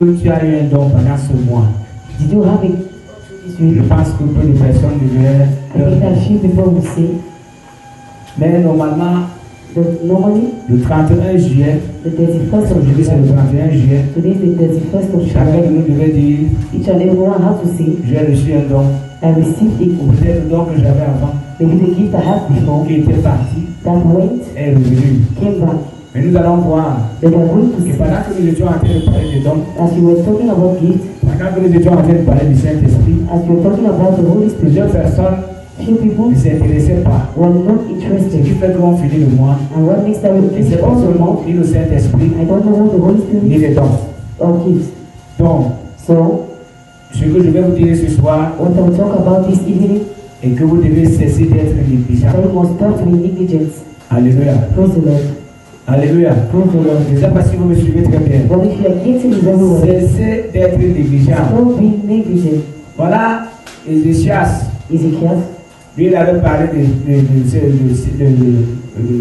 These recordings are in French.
Tu as eu un don pendant ce mois. Did you have it this week? Je pense que peu de personnes devraient. I think that few people will say Mais normalement, that normally le 31 juillet, the 31st of aujourd'hui c'est le July, 31 juillet, today is the 31st of chacun de July. nous devait dire Each and everyone has to say, j'ai reçu un don. I received it. Ou peut-être le don que j'avais avant, Maybe the gift I had before qui était parti, that went, est revenu. came back. Mais nous allons voir But we are going to que see, pendant que nous étions en train de parler des dons, as you were talking about gifts, pendant que nous étions en train de parler du Saint-Esprit, as you were talking about the Holy Spirit, plusieurs personnes few people ne s'intéressaient pas. were not Ce qui interested. fait qu'on finit le mois. And what makes that Et c'est finish pas all the seulement month? ni le Saint-Esprit, I don't know what the Holy ni Spirit les dons. or gifts. Donc, So, ce que je vais vous dire ce soir, what I will talk about this evening, est que vous devez cesser d'être négligent. that we must stop to be negligent. Alléluia. Praise the Lord. Alléluia. Praise the Lord. Je ne sais pas si vous me suivez très bien. But if you are getting it very well, Cessez d'être négligent. don't be negligent. Voilà, Ézéchias, Ezekiel lui, il avait parlé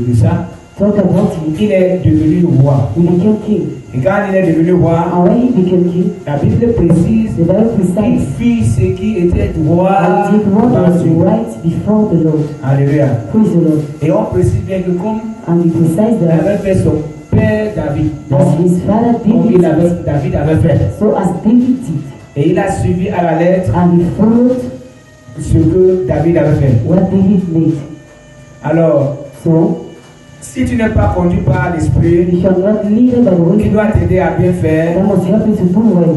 de ça. talked about it. Il est devenu roi. He became king. Et quand il est devenu roi, And when he became king, la Bible précise the Bible qu'il precise fit ce qui était droit and did what devant was Dieu. right before the Lord. Alléluia. Praise the Lord. Et on précise bien que comme And he precise il that avait fait son père David, as his father comme David, David avait fait, so as David did, et il a suivi à la lettre and he followed ce que David avait fait. what David made. Alors, So, si tu n'es pas conduit par l'esprit, if you are not led by the Holy qui Spirit, doit t'aider à bien faire, that must help you to do well.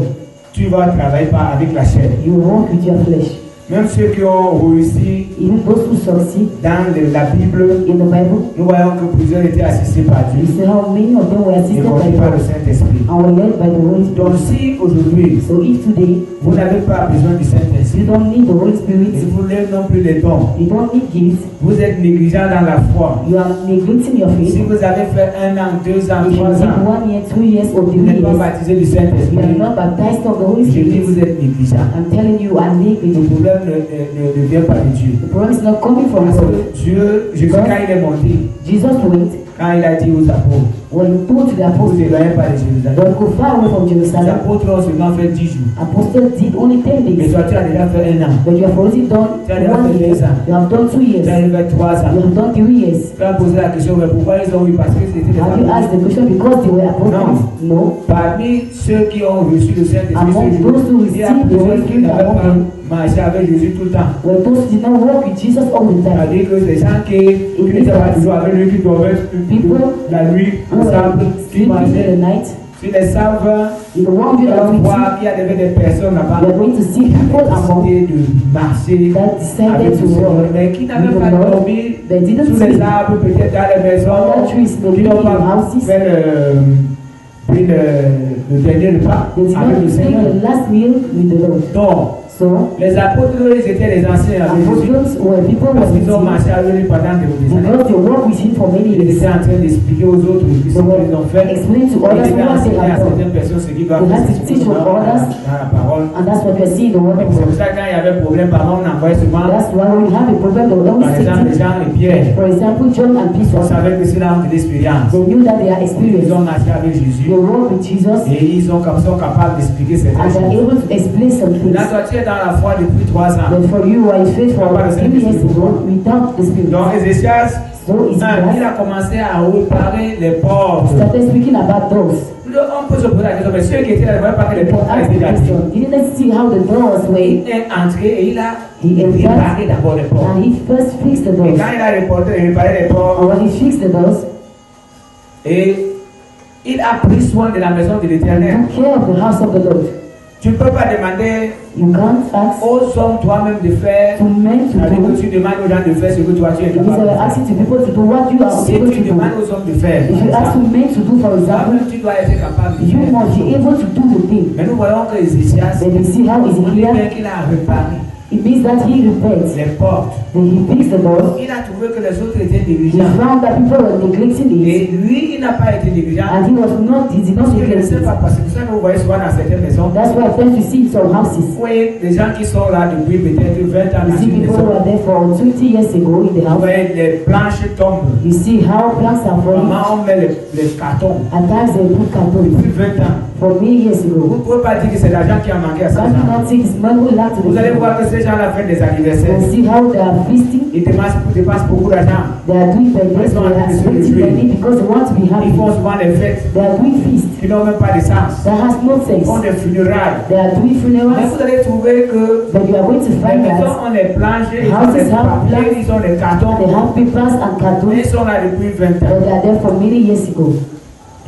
tu vas travailler pas avec la chair. You walk with your flesh. Même ceux qui ont réussi Even those who succeed dans la Bible, in the Bible, nous voyons que plusieurs étaient assistés par you Dieu see how many of them were et assisted by conduits par le God Saint-Esprit. and were led by the Holy Donc Spirit. si aujourd'hui, So if today vous n'avez pas besoin du you Saint-Esprit, don't need the Holy et Spirit, vous n'avez non plus les dons, you don't need gifts, vous êtes négligent dans la foi. you are neglecting your Si faith. vous avez fait 1 an, 2 ans, If you 3 take ans, 1 year, 2 years, or 3 vous n'êtes pas years, baptisé du you are Saint-Esprit, not baptized of the Holy je dis vous Spirit, êtes négligent. I'm telling you, are Le negligent. problème ne vient pas de Dieu. The problem is not coming from Parce God. que Dieu, Jésus, quand il est monté, Jesus went quand il a dit aux apôtres, when he told to the vous ne apostles, éloignez pas de Jérusalem. don't go far away from Les Jerusalem. apôtres ont seulement fait 10 jours. Apostles did only 10 Mais days, toi, tu as déjà fait 1 an. but you have already done 1 year, you have done 2 years, Tu as déjà fait 3 you ans. have done 3 years. Tu as posé la question, mais pourquoi ils ont eu? Parce que c'était des Have you asked apôtres. the question because they were apostles? No. Parmi ceux qui ont reçu le Saint-Esprit, Among ce jour, those who il y a received the plusieurs Holy qui Spirit n'avaient among pas them, marché avec Jésus tout le temps. were those who did not walk with Jesus all the time. C'est-à-dire que les gens qui n'étaient pas toujours avec lui, qui dormaient la nuit Who were ensemble, qui sleeping in marchaient. the night. Sur les serveurs, You don't want nous you to allons have voir qu'il y avait des personnes là-bas we are going to see people among décidé de marcher that decided avec to le Seigneur, walk mais qui n'avaient with pas the Lord. dormi They didn't sous les sleep arbres, peut-être dans les maisons, under trees, qui maybe n'ont in pas houses. fait pris le dernier repas They did avec le not take Seigneur. the last meal with the Lord. Donc, So, les apôtres, eux, ils étaient les anciens avec Jésus, apostles were people who parce were qu'ils ont with him marché avec lui pendant des années. because they walked with him for many Ils years. étaient en train d'expliquer aux autres ce They qu'ils were ont fait. explaining to Ils others devaient what they enseigner à had done. certaines personnes ce qu'ils doivent They had faire. to teach others. Dans la parole. And that's what we see in the Word of C'est pour God. ça que quand il y avait problème, pardon, on envoyait souvent, That's why we have a problem. They don't par exemple, les stick gens et Pierre. to. For example, John and On Peter, savait que c'est là de l'expérience. they knew that they are Ils experienced. ont marché avec Jésus They walk with Jesus et ils sont capables d'expliquer certaines and they're choses. able to explain some things. Là, toi, tu es dans la foi depuis 3 ans. But for you, who are in faith for a few years ago without the Spirit. Donc, Ézéchias, So il Ezekiel a commencé à réparer les portes. started speaking about doors. On peut se poser la question, mais ceux qui étaient là ne voyaient pas que les People portes asked étaient the gardées. question, didn't they see how the doors were? Il est entré et il a He entered réparé d'abord les portes. and he first fixed the Et doors. quand il a réparé les portes, And when he fixed the doors, et il a pris soin de la maison de he l'Éternel. took care of the house of the Lord. Tu ne peux pas demander You can't ask aux hommes toi-même de faire. to men to C'est-à-dire que do. tu demandes aux gens de faire ce que toi tu es Because capable they de are faire. asking to people to do what you are Si able tu to do. demandes aux hommes de faire, If you ask to men to do, for example, toi-même tu dois être capable de you faire. must be able to do the thing. Mais nous voyons que Ézéchias, Then you see how on dit Ezekiel, bien qu'il a réparé it means that he repairs. les portes. Then he fixed the doors. Il a trouvé que les autres étaient He négligents. found that people were neglecting it. Et lui, il n'a pas été négligent. And he did not Parce que je ne neglect sais it. pas, parce que ça que vous voyez souvent dans certaines maisons. That's why I tend to see some houses. Vous voyez les gens qui sont là depuis peut-être 20 ans You dans see une people maison. who were there for 20 years ago in the Vous house. voyez les planches tombent. You see how planks are falling. Comment on met les cartons At times they put carton depuis 20 ans. for many years Vous ago. ne pouvez pas dire que c'est l'argent qui a manqué à ces God did gens. not take his money who lacked to Vous the allez people. voir que ces gens-là font des anniversaires. And see how they are feasting. Ils dépensent beaucoup d'argent. They are doing birthdays, they are spending money because they want to be happy. Ils font souvent des fêtes They are doing feasts. qui n'ont même pas de sens. That has no Ils font sense. des funérailles. They are doing Mais funerals, vous allez trouver que but you are going to les find maisons that ont des planches, ils ont des papiers, ils ont des cartons. they have papers and Ils cartoons, sont là depuis 20 but ans. they are there for many years ago.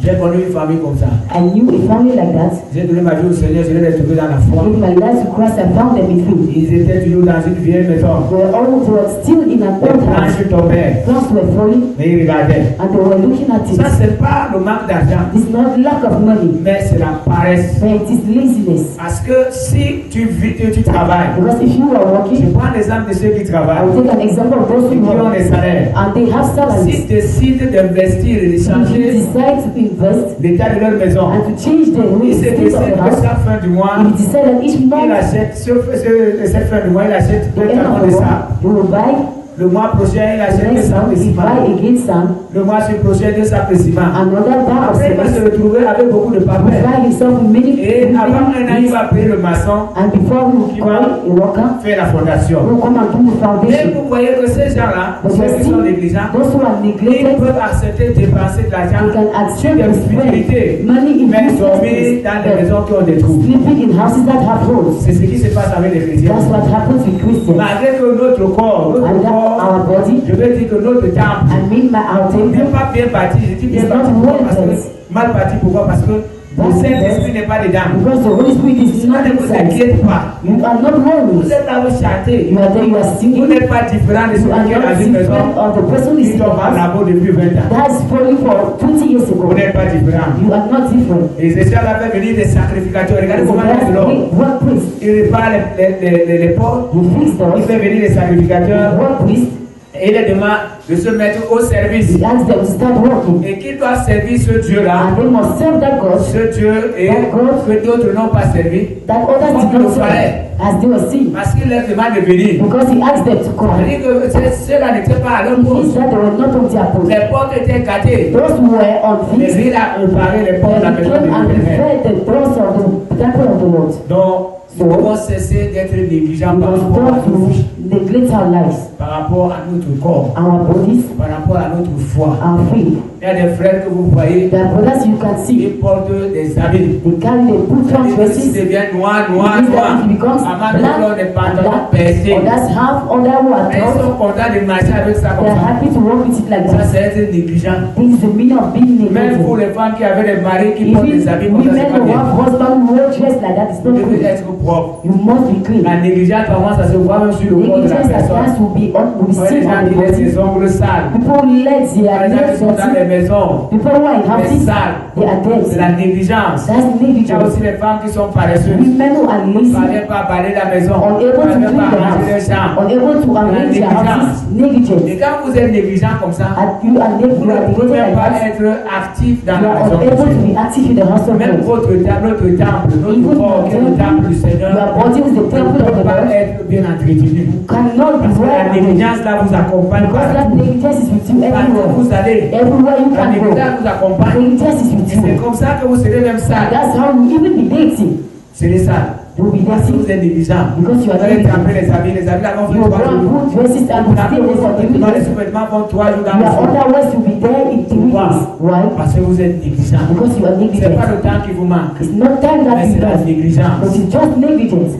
J'ai connu une famille comme ça. I knew a family like that. J'ai donné ma vie au Seigneur, je l'ai retrouvé dans la foi. Gave my life to Christ, I found them in faith. Ils étaient toujours dans une vieille maison. They were still in an Les old house. planches tombaient, Plants were falling, mais ils regardaient. and they were looking at Ça, it. c'est pas le manque d'argent, It's not lack of money, mais c'est la paresse. but it is laziness. Parce que si tu vis, tu travailles, Because if you are je working, prends l'exemple de ceux qui I travaillent will take an example of those et who qui ont work des salaires. and they have S'ils salaries. décident d'investir et de If you changer decide to invest l'état de leur maison, and to change the ils se state of décident the que house, chaque fin du mois, if you decide that each il month, achète, cette fin du mois, il achète the deux end cartons of de the ça. month, you will buy Le mois prochain, il the achète deux next sacs de month, you ciment. buy again some, Le mois prochain, deux sacs de ciment. another bar of Après, il va se cement. retrouver avec beaucoup de You papier. buy yourself many, Et avant un an, il many va payer le maçon, and before you call a worker, faire la fondation. you come and do the Mais foundation. vous voyez que ces gens-là, But you ceux are qui sont négligents, those who are ils neglected, peuvent accepter de dépenser de l'argent you can sur accept des and spend futilités, money in mais useless dormir things, dans des but maisons qui ont des trous. sleeping in houses that have holes. C'est ce qui se passe avec les chrétiens. That's what happens with Christians. Malgré que notre corps, And that our body, je veux dire que notre temple I mean our n'est temple, pas bien bâti. Je dis bien It's bâti not pourquoi? well Parce que built. mal bâti pourquoi? Parce que le Saint-Esprit n'est pas dedans. because the Holy Spirit is Sinon, not ne vous inside. inquiétez pas. You are not Vous worried. êtes là, vous chantez. You are there, you are Vous singing. n'êtes pas différent de You celui are qui est not dans une maison different of the person who is qui in the tombe en house. labo depuis 20 ans. That is falling for 20 years Vous ago. n'êtes pas différent. You are not different. Et c'est ça qui fait venir des sacrificateurs. Regardez It's comment il est de l'homme. what priest? Il répare les portes. He fixed Il us. fait venir les sacrificateurs. What priest? Et il les demande de se mettre au service. He asked them to start working. Et qui doit servir ce Dieu-là. And they must serve that God Ce Dieu et que d'autres n'ont pas servi. that others did not serve as they were seeing. Parce qu'il leur demande de venir. Because he asked them to come. C'est-à-dire que ceux-là n'étaient pas à leur It means poste. that they were not on their post. Les portes étaient gâtées. Those who were on Mais feast, il a réparé les portes de la they maison came de and l'Éternel. repaired the doors of the temple of the Lord. Donc, nous devons cesser d'être négligents We par must rapport à not nos vies, to neglect our lives, par rapport à notre corps, our bodies, par rapport à notre foi. our faith. Il y a des frères que vous voyez, The brothers you can see, ils portent des habits. they carry the put on Ils dresses. deviennent noirs, It noirs, means that noirs. it becomes Avant de black prendre des and pantalons black. percés. Others have other who are Et ils tall. sont contents de marcher avec ça They comme are ça. happy to walk with it like Ça, that. c'est être négligent. This is the meaning of being Même pour neglected. les femmes qui avaient des maris qui portent des habits Even comme ça, women c'est pas who bien. have husband who wear dress like that is Vous not devez good. être propre. You must be clean. La négligence, parfois, ça se voit même sur le corps de la Negligence at personne. times will be Vous voyez les seen gens on the qui laissent body. les ongles sales. People let Les their gens qui nails sont dans les dirty. maisons. People who are in Les houses, sales. they are C'est la dirty. négligence. That's Il y a negligence. aussi les femmes qui sont paresseuses. Women who are Ils ne lazy, parviennent pas à balayer la maison. Ils ne unable to parviennent clean pas the à ranger leur house, chambre. unable to arrange their houses, Et negligence. quand vous êtes négligent comme ça, And you are vous ne neglected pouvez like pas that. être actif dans You la are maison de unable to Dieu. be active in the house of Même God. votre temple, notre Even corps, qui est le temple du Seigneur, your body is the ne temple of peut the pas Lord. être bien entretenu. Cannot be Parce que la well managed. négligence là vous accompagne Because that partout. negligence is with you Partout où everywhere. vous allez, Everywhere you la can go. négligence vous accompagne. Negligence is with Et c'est you. comme ça que vous serez même sale. That's how you even be dating. Serez sale. You will be Parce que vous dating. êtes négligent. Because you Vous are allez negligent. tremper les habits là vont You faire will 3 jours. put dresses and Vous stay there for 3 dans les days. sous-vêtements vont 3 jours dans le Your jour. otherwise will be there in 3 days. Why? Parce que vous êtes négligent. Because you are Ce n'est pas negligent. le temps qui vous manque, It's not time mais that you c'est la lost, négligence. but it's just negligence.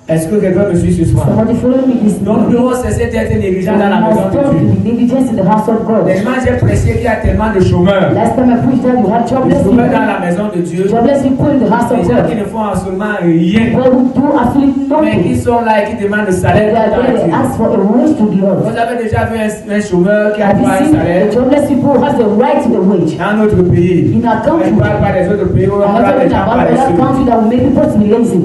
Est-ce que quelqu'un me suit ce soir? Somebody follow me this Donc nous morning. devons cesser d'être négligents dans la You maison must de stop to Dieu. be negligent in the house of God. Tellement j'ai prêché qu'il y a tellement de chômeurs. Last time I preached that you had Les jobless chômeurs people. dans la maison de Dieu. Jobless people in the house Les of gens qui God. ne font absolument rien. People who do absolutely Mais qui nothing. sont là et qui demandent le They salaire are tout le there, they temps. ask for a wage to the Vous earth. avez déjà vu un chômeur qui a Have you droit à un seen salaire the jobless people who has the right to the wage? dans notre pays? In our Je country, ne parle pas des autres pays où on I'm a not des talking gens about other paresseux. country that will make people to be lazy.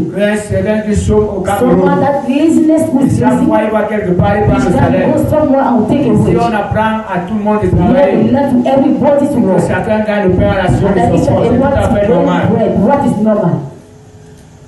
Quelqu'un qui chôme au Someone Cameroun. that laziness Et was chaque lazy, fois il va quelque part, il prend each le time salaire. go somewhere and will take a Si wage. on apprend à tout le monde de Here we travailler, learn to everybody to que work. chacun gagne le pain à la sueur And that de each son corps, and c'est tout everyone à to fait get normal. bread. What is normal?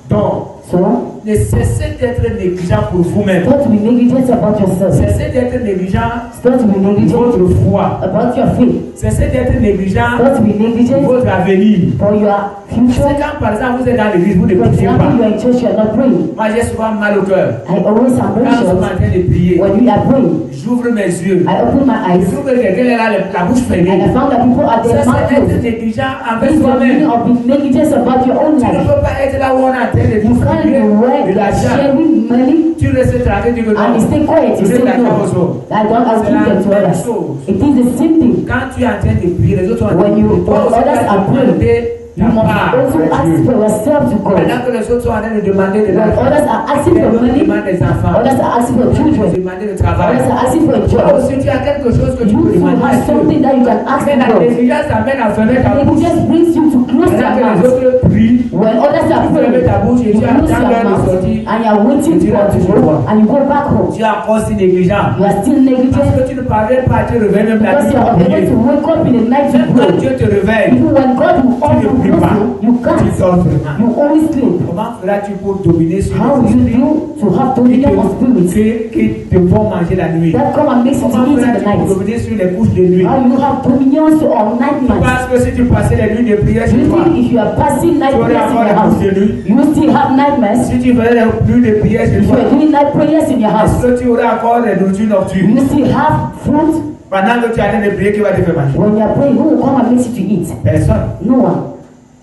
Donc, So, Ne cessez d'être négligent pour vous-même. start to be negligent about yourself. Cessez d'être négligent Start to be pour negligent votre foi. about your faith. Cessez d'être négligent Start to be pour negligent votre avenir. for your C'est future. quand par exemple vous êtes dans l'église, vous ne For priez example, pas. you are in church, you are not praying. Moi j'ai souvent mal au cœur. I always am Quand nous sommes en anxious train de prier, when we are praying. j'ouvre mes yeux. I open my Je eyes trouve que quelqu'un est là, la bouche and I fermée. found that people are Ça there c'est être mouth négligent This envers is the meaning soi-même. of being negligent about your own Tu ne life. peux pas être là où on est en train de You can't distribuer be where de you are l'argent. sharing money Tu restes tranquille, tu dis que and you non. stay quiet. You Je say donne l'argent aux no. autres. I'll C'est give la them to même others. chose. It is the same thing. Quand tu es en train de prier, les autres sont en train When de you prier. Toi when aussi, others tu are dois praying, demander you ta must part also à ask Dieu. for yourself to God. Pendant que les autres sont en train de demander de When l'argent, others are asking les for autres money, demandent des enfants, others are asking for les autres children, demandent le travail. others are asking for a Toi job. aussi, tu as quelque chose que tu You peux too demander à have Dieu. something that you can ask Mais la for. négligence t'amène à fermer ta bouche. Negligence brings you to close Pendant your que les mouth. autres prient, When others are tu praying, fermes ta bouche et you tu close attends your l'heure de mouth sortir. and you are waiting Tu for rentres it to chez go toi. and you go back home. Tu es encore si négligent. You are still Parce negligent que tu ne parviens pas à te réveiller même la because nuit you are pour unable prier. to wake up in the night to Même quand pray. Dieu te réveille, Even when God will tu also ne pries close pas. you Tu can't. dors vraiment. You always sleep. Comment feras-tu pour dominer sur How les will esprits you do to have dominion of spirits qui te font manger la nuit? that come and makes you to Comment eat in the feras-tu pour night? dominer sur les couches de nuit? How you have dominion on night man? Parce que si tu passais les nuits de prière Do chez you toi, think if you are passing night tu aurais prayers in encore your les house, couches de nuit. you will still have nightmares? Si tu faisais les nuits de prière chez If you toi, are doing night prayers in your est-ce house, que tu aurais encore les nourritures you nocturnes? will still have food. Pendant que tu es en train de prier, qui va te faire manger? When you are praying, who will come and make you to eat? Personne. No one.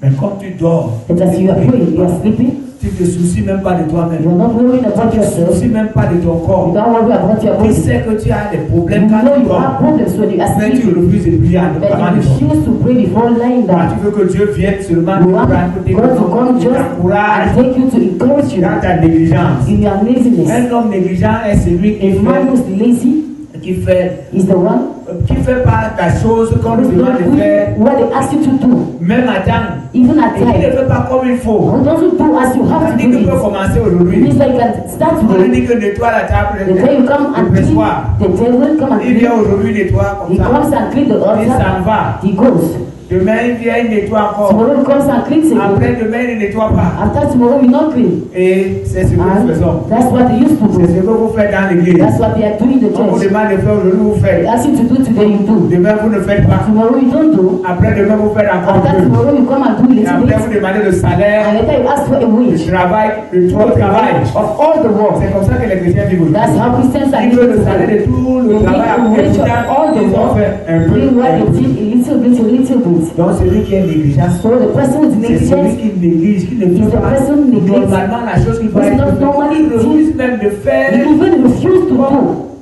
Mais comme tu dors, But as you are praying, you are sleeping. tu ne te soucies même pas de You toi-même. are not worrying about Tu ne te yourself. soucies même pas de ton You corps. don't worry about your Tu body. sais que tu as des You problèmes quand know tu you have dors. problems when you are Mais tu sleeping. refuses de prier en But avant you de toi. refuse to pray before lying Quand down. tu veux que Dieu vienne seulement You te want prendre tes God to come mains, just t'encourage and take you to encourage you dans ta négligence. in your laziness. Un homme négligent est celui A man who is lazy is the one qui fait pas la chose qu'on who lui is demande not de doing faire, what they ask you to do, même à temps, even at et qui ne time. fait pas comme il faut. Who doesn't do as you On have to dit do que peut it. commencer It aujourd'hui. means like you can start On lui today. dit que nettoie la table, The day you come and le clean, pressoir. the devil come and Il vient clean. aujourd'hui nettoie He comme ça. comes and clean the Il altar. s'en va. He goes. Demain il vient, il nettoie encore. Tomorrow he comes and cleans again. Après demain il ne nettoie pas. After tomorrow we not clean. Et c'est ce que nous And faisons. that's what they used to C'est ce do. que vous faites dans l'église. That's what they are doing in the On vous church. demande de faire aujourd'hui, vous They faites. ask you to do today, you do. Demain vous ne faites pas. Tomorrow you don't do. Après demain vous faites encore After plus. tomorrow you come and do a Et little après bit. vous demandez le And salaire, later you ask for a le wage travail, le tout le travail. of all the work. C'est comme ça que les chrétiens vivent That's aujourd'hui. how Christians are Ils living veulent le salaire today. de tout They le give travail. a Après wage tout of all the ils ont work. fait un peu. Doing what they did a little bit. Donc celui qui est négligent, So the person who is c'est celui negligent qui néglige, qui ne is fait the pas person who neglects. normalement la chose qu'il doit It's not être. normally Il refuse même de faire. He even refused to do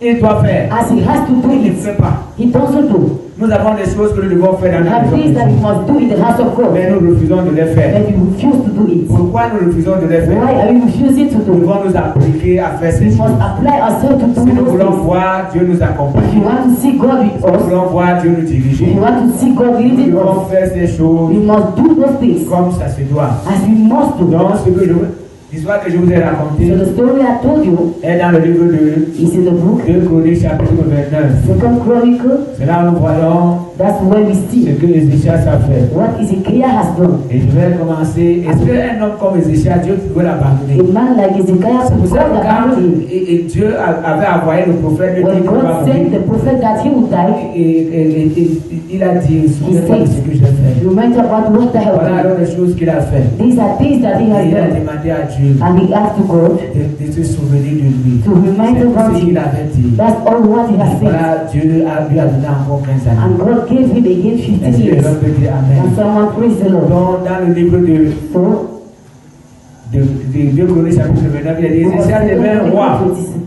Il doit faire. as he has to do Il ne it. fait pas. He doesn't do. Nous avons des choses que nous devons faire We dans have la things that we maison. must do in the house of God. Mais nous refusons de les faire. But you refuse to do it. Pourquoi nous refusons de les Why faire? are we refusing to Nous do? devons nous appliquer à faire ces We choses. must apply ourselves to Si do nous those voulons things. voir Dieu nous If accompagner, you want to see God with si nous us, voulons voir Dieu nous if diriger, you want to see God nous leading devons us, faire ces choses we must do those things comme ça se doit. as we must do. Donc, l'histoire que je vous ai racontée So the story I told you est dans le livre de is in the book 2 Chroniques, chapitre 29. Second Chronicle. C'est là où nous voyons That's where we ce see que Ézéchias a fait. what Ezekiel has done. Et je vais commencer. Est-ce qu'un homme comme Ézéchias, Dieu pouvait l'abandonner? A man like Ezekiel C'est pour could ça God que quand abandon him. Dieu avait envoyé le prophète, When il dit qu'il va God sent mourir. the prophet that he would die, Il a dit, souviens-toi de ce que j'ai fait. remember about what the hell. Voilà alors les choses qu'il a fait. These are things that he Et has il a done. demandé à Dieu And he asked to God de se souvenir de lui. to remind C'est about ce qu'il him. avait dit. That's all what he has said. Voilà, Dieu lui a donné encore 15 années. And God gave him again 15 Est-ce que years. l'homme peut dire Amen? And someone praise the Lord. Donc, dans le livre So, de 2 Chroniques, chapitre 29, il a dit Ézéchias devint roi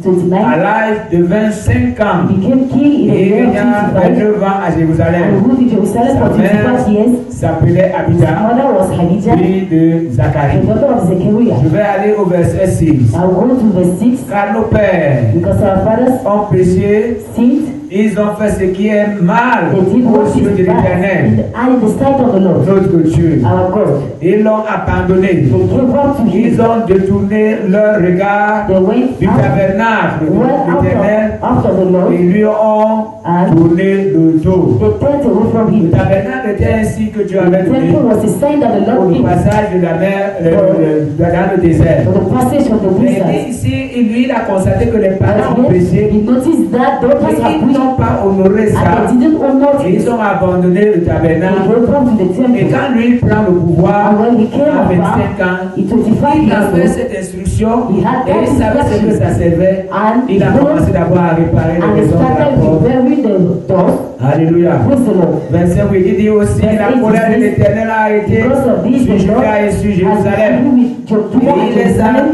29, à l'âge de 25 ans. he became king in Et il the year régna 25 29 ans à and Jérusalem. ruled in Jerusalem Sa for mère 25 years. s'appelait His Abida, mother was Hadijah, fille de the Zacharie. daughter of Zechariah. Je vais aller au verset 6. I'll go to verse 6. Car nos pères Because our fathers ont péché sinned Ils ont fait ce qui est mal They did aux what yeux de is bad l'Éternel, in the sight of the Lord, notre Dieu. our God. Ils l'ont abandonné. They gave up to Ils him. ont détourné leur regard They went du out, tabernacle de went l'Éternel after the et Lord, lui ont and tourné le dos. they turned away from Le him. tabernacle était ainsi que Dieu The avait donné temple was a sign that the pour Lord le gave passage de la mer dans le désert. for the passage of the Mais desert. ici, lui, il a constaté que les parents ont But yet, péché he noticed that the et others have ils n'ont preached pas honoré ça. and they didn't honor Et it. ils ont abandonné le They tabernacle. went up to the Et temple. quand lui il prend le pouvoir And when he came à 25 about, ans, in 25 il years avait old, cette instruction he had et il that savait ce que ça servait. and Il a commencé d'abord à réparer les and he maisons de la started porte. repairing the doors. Alléluia. Praise the Lord. Verset 8, il dit aussi, Verset la colère de 8, l'Éternel a été Because of this, sur the Lord Juda et sur has Jérusalem. angry with Judah and Et Jerusalem,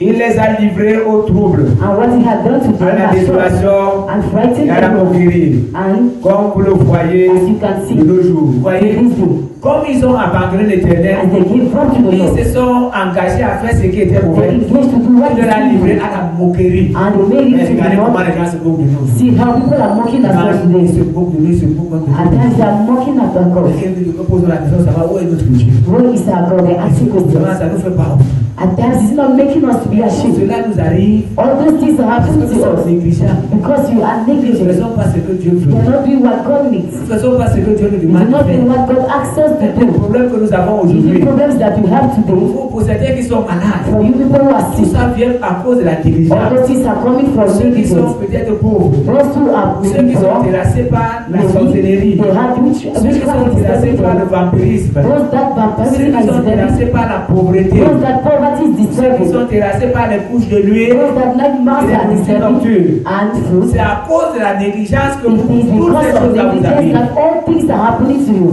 il les a livrés au trouble, and what he had done to à them la has shocked désolation and et frightened à la them. moquerie, And comme vous le voyez as you can see, de nos jours. Vous voyez, this day, comme ils ont abandonné as l'Éternel, they gave up to the ils Lord, se sont engagés à faire ce qui était they mauvais. engaged to do what Il is leur a livré evil, à la moquerie. and they made Mais it to regardez the comment Lord. les gens se moquent de nous. See how people are mocking us Ils se today. moquent de nous, ils se moquent de At times they are mocking at our God. nous. Posons la question, ça va, où est notre Dieu? Where is our God? They ask Vraiment, questions. ça nous fait pas honte. At times it's not making us to be ashamed. Cela nous arrive All those things are parce que happening nous to sommes us négligents. because you are Nous ne negligent. faisons pas ce que Dieu You veut. are not doing what God needs. Nous ne faisons pas ce que Dieu nous You do demande de not do faire. what God asks us to Le do. problème que nous avons The aujourd'hui, problems that you have today, pour certains qui sont malades, for you people who are tout sick, ça vient à cause de la all négligence. those things are coming from Ceux qui sont negligence. peut-être pauvres, Those who are ceux qui sont poor, terrassés par la maybe sorcellerie, they have ceux qui sont terrassés par le vampirisme, those that ceux vampirism qui is sont very, terrassés par la pauvreté, those that poverty is ceux qui disturbing, sont terrassés par les couches de l'huile, those that nightmares et les are nourritures disturbing, nocturnes. and food. C'est à cause de la négligence que It is toutes ces because of choses-là vous negligence arrivent. that all things are happening to you.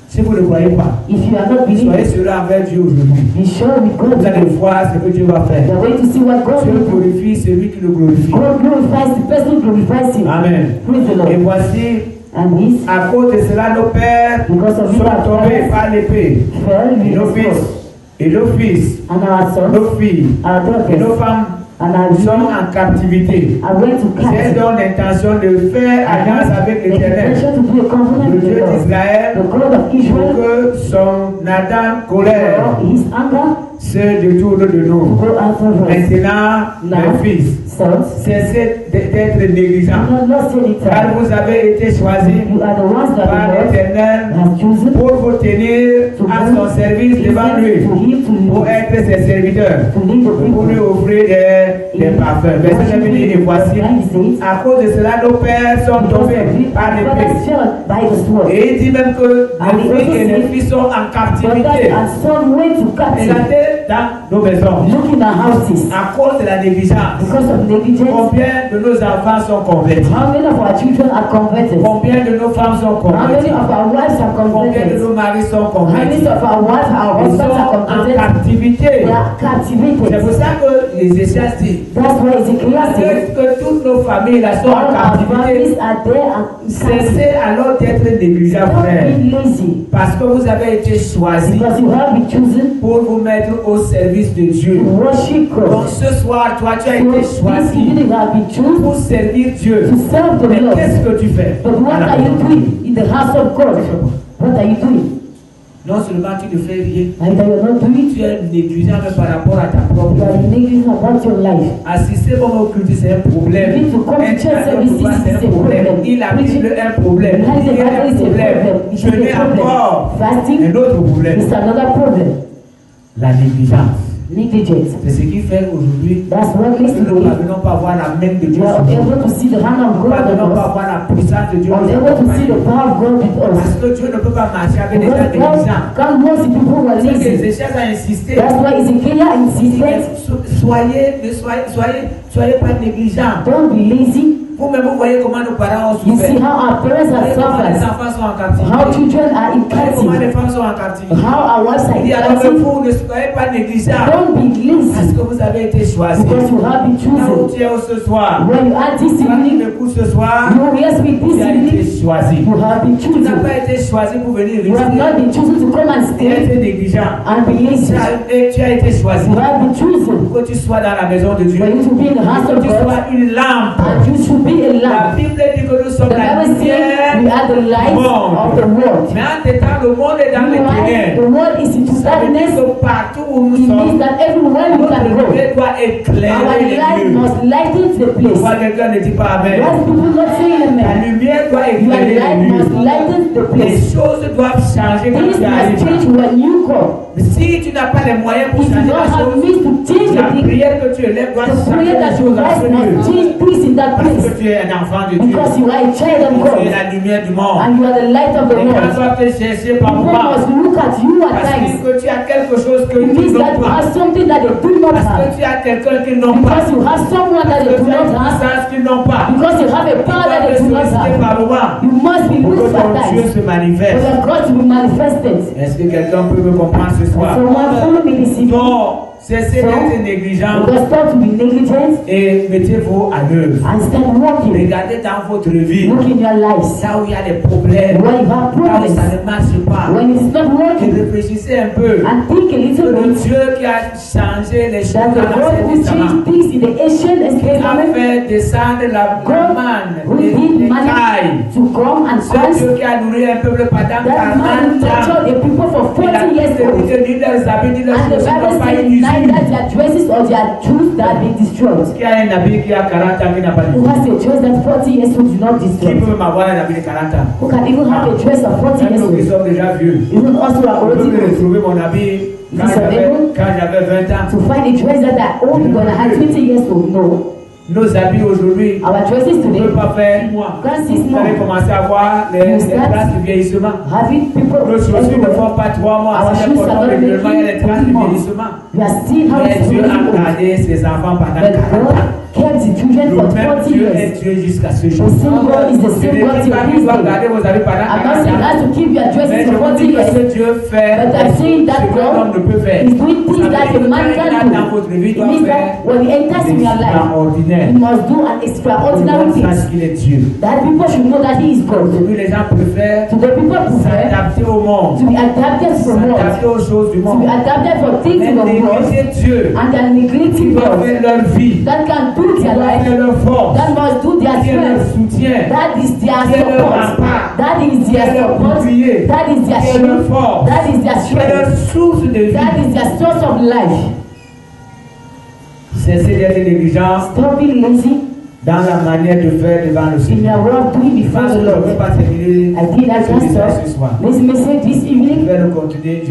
Si vous ne le croyez pas, If you are not soyez believing, sérieux envers Dieu aujourd'hui. be sure with God. Vous allez voir ce que Dieu va You faire. are going to see what God Dieu will do. glorifie celui qui le glorifie. God glorifies the person who glorifies him. Amen. Praise the Et Lord. voici, And this, à cause de cela, nos pères because of it, sont our tombés parents par l'épée. fell Et with nos the fils, sword. et nos fils, And our sons, nos filles, our et nos daughters, femmes and our sont women en captivité. are going to J'ai catch. donc l'intention de faire alliance avec The l'Éternel, intention to do a covenant le with Dieu the Lord. d'Israël, The God of pour Israel, que son ardente colère for his anger, se détourne de nous. go after us. Maintenant, mes fils, Sons, cessez d'être négligents, do not say it. car vous avez été choisis You are the ones that par the Lord l'Éternel has chosen pour vous tenir to à bring son service devant lui, to him pour être ses serviteurs, to lead the pour lui people. offrir des parfums. Verset 9 dit, et voici, à cause de cela, nos pères sont tombés par l'épée. Fathers fell by the sword. Et il dit même que les filles et les filles sont en Brothers captivité, and sons went to captive, regardez dans nos maisons, looking at houses à cause de la négligence. because of negligence. Combien de nos enfants sont convertis? How many of our children are converted? Combien de nos femmes sont How many converties? of our wives are Combien de converted? nos maris sont How many convertis? of our wives, our Ils sont husbands are en converted? captivité. They are C'est captivated. pour ça que les Échéas disent That's why Ezekiel says, que toutes nos familles là sont all en our captivité. families are there and captive. Cessez alors d'être négligents, Don't frère. be lazy Parce que vous avez été choisis because you have been chosen pour vous mettre au service de to Dieu. worship Donc God. ce soir, toi, tu as So été this choisi evening you have been chosen pour servir Dieu. to serve the Mais Lord. qu'est-ce que tu fais? But what à la are you maison? doing in the house of God? What are you doing? Non seulement tu ne fais rien, Either you're not doing it, tu es négligent même par rapport à ta propre you are vie. negligent about your life. Assister comme au culte, c'est un problème. You need to come to Être church à services, l'autre, c'est it's un a problème. problem. Il a Bible un problème. Behind the Il y a Bible un is a problème. problem. It's Jeûner a problem. encore. Fasting Un autre problème. is another problem. La négligence. Negligence. C'est ce qui fait aujourd'hui That's what que makes nous ne today parvenons pas à voir la main de we Dieu are sur nous. able to see the hand of Nous ne God on parvenons pas à us. voir la puissance de Dieu We nous are able to see accompagner. the power of God with us. Parce que Dieu ne peut pas marcher avec des gens Because négligents. God can't want the people who are C'est que lazy. Ézéchias a insisté. That's why Ezekiel Il dit, insisted, soyez pas négligents. don't be lazy. Vous-même, vous voyez comment nos parents ont You see souffert. how our parents Vous are voyez comment les suffered. enfants sont en captivité. How children are in Vous voyez comment les captivity. femmes sont en captivité. How our wives are Il in dit alors que captivity. vous ne soyez pas négligeables. Don't be Parce lazy que vous avez été choisis. because you have been Là où chosen. tu es ce soir. When you are this Quand tu evening, m'écoutes ce soir. you yes with Tu this as été evening, choisi. you have been Tu n'as chosen. pas été choisi pour venir You have rester. not been chosen to come and Tu as stay été négligent. and be lazy. Tu as été choisi. You have been chosen Pour que tu sois dans la maison de Dieu. for you to be in the house Que of tu God, sois une lampe. and you should be a La lamp. Bible dit que nous sommes The la Bible says we lumière. are the light of the world. Mais en temps, le monde est dans les Meanwhile, the ténèbres. world is into Ça veut dire darkness. que partout où nous It means sommes, that everywhere we notre can go, lumière doit our éclairer les light lieux. must lighten the place. Pourquoi quelqu'un ne dit pas Amen? Why people not saying La amen? lumière doit Your éclairer light les must lieux. lighten the Les place. choses doivent changer quand Things tu must arrives. change when you come. Mais si tu n'as pas les moyens pour If you changer don't la have chose, means to change la the thing, prière que tu élèves doit the changer prayer les that you choses dans rise ce must lieu. change things in that Parce place. que tu es un enfant de Dieu. Because you are a child of Tu es God la lumière du monde. and you are the light of the Les gens world. doivent te chercher par People moi. must look at you at Parce times. que tu as quelque chose que It tu means that n'as you pas. have something that they do not Parce que have. tu as quelqu'un qui n'ont pas. Because you have someone that Parce they que do tu as not une have. puissance qu'ils n'ont pas. Because you have a Tu power dois that te they do not solliciter have. par moment. You must be Pour que looked at ton Dieu times se for manifeste. your God to be manifested. Est-ce que quelqu'un peut me comprendre ce soir? Someone follow me this evening. Donc, cessez d'être négligent Because stop to be negligent et mettez-vous à l'œuvre. and start working. Regardez dans votre vie, Look in your lives. là où il y a des problèmes, Where you have là où problems. ça ne marche pas. When it's not Et working, réfléchissez un peu. and think a Que little le bit Dieu qui a changé les choses that dans the God l'Ancien who Testament, changed things in the ancient qui a Testament, fait descendre la God manne, who les did manna cailles, to come and ce fast, Dieu qui a nourri un peuple pendant that man 40 ans, tortured the people for il a 40 years dit old. que ni leurs habits ni leurs And the chaussures Bible n'ont pas says été neither usés. their dresses or their shoes that have been destroyed. Qui a un habit qui a 40 ans qui n'a pas Who d'usure? has a dress that 40 years old do not Qui destroy? peut m'avoir un habit de 40 ans? Who can even have a dress of 40 Même years nous qui old? sommes déjà vieux. Even also are Je peux already me old. retrouver mon habit quand Is it able? j'avais 20 ans. To find a dress that are old when I had 20 years old, no. Nos habits aujourd'hui, Our dresses on ne today, peut pas faire 6 mois. can't 6 Vous allez months. commencer à voir les traces de vieillissement. Having people Nos chaussures ne everywhere. font pas 3 mois. Our Si shoes les are portons not régulièrement, il y a les making traces de 3 months. vieillissement. You are still Mais having Dieu a old. gardé ses enfants pendant But 40 God ans. kept the children Le for même 40 Dieu years. est Dieu jusqu'à ce The jour. same God is the Je same ne God dis till pas this qu'il doit day. garder vos habits pendant I'm not 40 saying ans. that to keep your Mais dresses je for vous 40 dis que years. ce Dieu fait, But I'm saying that ce qu'un God homme ne peut faire. is doing things that a man Quand il can a dans do. votre vie, It doit means faire that when he enters in your life, extraordinaire. he must do an extraordinary On thing. sache qu'il est Dieu. That people should know that he is God. Aujourd'hui, les gens préfèrent To the people prefer s'adapter au monde, to be adapted to the world, s'adapter aux choses du to be monde. adapted for things Mais in the world, négliger Dieu, and they are qui neglecting doit God. faire leur vie, That can do qui their doit life, faire leur force, that must do their qui est leur strength. soutien, That is their qui est leur support. rempart, That is their qui est leur support. bouclier, That is their qui est leur strength. force, That is their qui est leur strength. source de vie. That is their source of life. Cessez d'être négligent Stop being lazy dans la manière de faire devant le in Seigneur. your way of doing before Parce the que je ne veux Lord. pas terminer I did that ce last message ce time. soir. This message this Je evening, vais continuer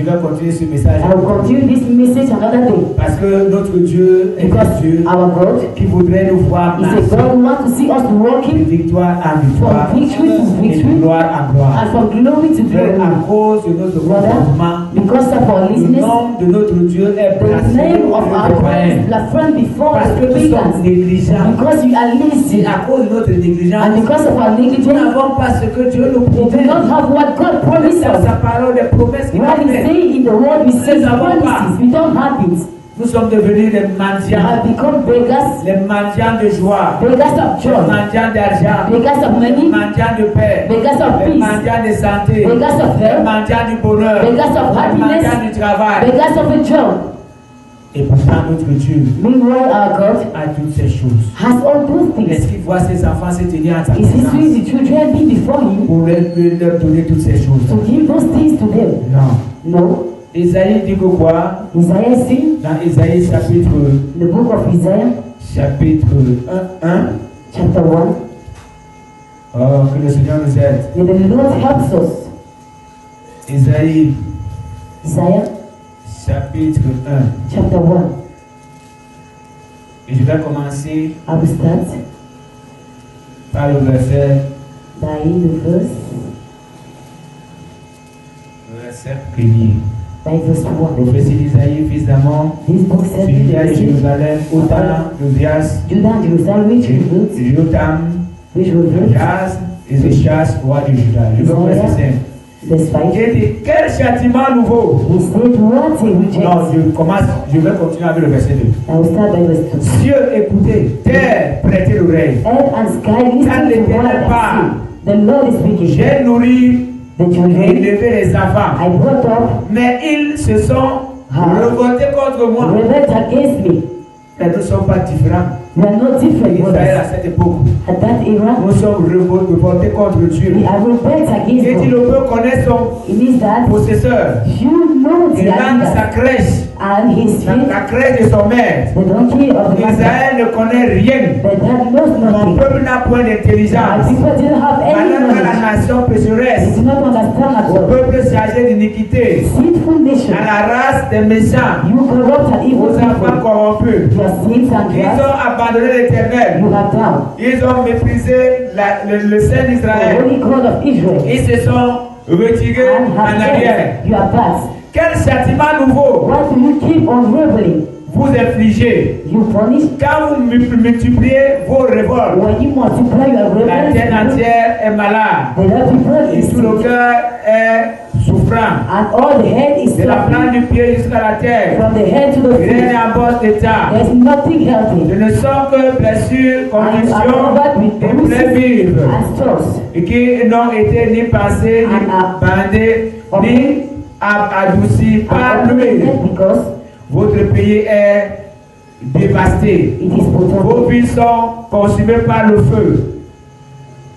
ce message. I will continue this message another day. Parce que notre Dieu est un Because Dieu our God qui voudrait nous voir is a marcher God who wants to see us de walking victoire en victoire from victory to et de victory gloire en gloire. and from glory to Mais glory. à cause de notre comportement, Because of our le laziness, nom de notre Dieu est the blasphème name pour of les our God païens. is blasphème before Parce que the nous sommes pagans. négligents. Because you are lazy Et à cause de notre négligence, and because of our nous negligence, n'avons pas ce que Dieu nous we do promet. not have what God promised Dans us. sa parole, des promesses qu'il a What He faites. say in the word, we see Nous n'avons pas. promises. We don't have it. Nous sommes devenus des We mendiants, have become beggars, les mendiants de joie, beggars of les joy, mendiants d'argent, beggars of les money, mendiants de paix, beggars of les peace, mendiants de santé, beggars of les health, mendiants du bonheur, beggars of les happiness, mendiants du travail. beggars of a job. Et pourtant, notre Dieu Meanwhile, our God a toutes ces choses. has all those Est-ce things. qu'il voit ses enfants se tenir en sa Is He présence seeing the children be before Him pour leur donner toutes ces choses? to give those things to them? Non. No. Isaïe dit que quoi? Isaiah said, Dans Isaïe chapitre the book of Isaiah, 1, chapter 1, oh, que le Seigneur nous aide. that the Lord helps us. Isaïe Isaiah, chapitre 1. chapter 1. Et je vais commencer I will start par le verset by the verse 1er. by verse 1. Prophétie d'Isaïe, fils d'Amon, This book says, Juda et Jérusalem, Otan, Josias, Judah and Jerusalem which rebuilt, Jotam, which was written, Jaz, Ézéchias, roi de Juda. Je veux préciser. verse 5. Il dit, quel châtiment nouveau? He said, what he Non, rejects. je vais continuer avec le verset 2. I will start by verse 2. Cieux, écoutez, terre, prêtez l'oreille. Earth and sky listen to what I say. The Lord is speaking. J'ai nourri The et children élevé les enfants, I brought up mais ils se sont revoltés contre moi. rebelled against me. Mais nous ne sommes pas différents. We are not different Israël brothers. à cette époque, At that era, nous sommes revoltés contre Dieu. we are rebelled Et against dit God. le peuple connaît son It means that possesseur. you know Il the lance sa leader crèche, and his feet, la crèche de son maître. the donkey of the master. Israël ne connaît rien. But that knows Mon nothing. peuple n'a point And d'intelligence. people didn't have any Malheur à la knowledge. nation They pécheresse, do not understand at au all. peuple chargé d'iniquité, Sinful nation, à la race des méchants, you corrupt and evil aux enfants people. corrompus. Your sins and Ils wrath, ont abandonné l'Éternel. you have done. Ils ont méprisé le Saint The d'Israël. Holy God of Israel. Ils se sont retirés And en have arrière. said, you are bad. Quel châtiment nouveau Why do you keep on rebelling? vous infligez You punish quand vous multipliez vos révoltes? when you multiply your La terre rebellion. entière est malade The other people et is tout le sick, cœur est souffrant. and all the head is De la plante suffering du pied jusqu'à la terre, from the head to the rien feet. n'est en bon état. There's nothing healthy. Ce ne sont que blessures, conditions et plaies vives, And strokes. et qui n'ont été ni passées, ni bandées, ni adoucies par And l'huile. because Votre pays est dévasté. it is Vos protected. villes sont consumées par le feu.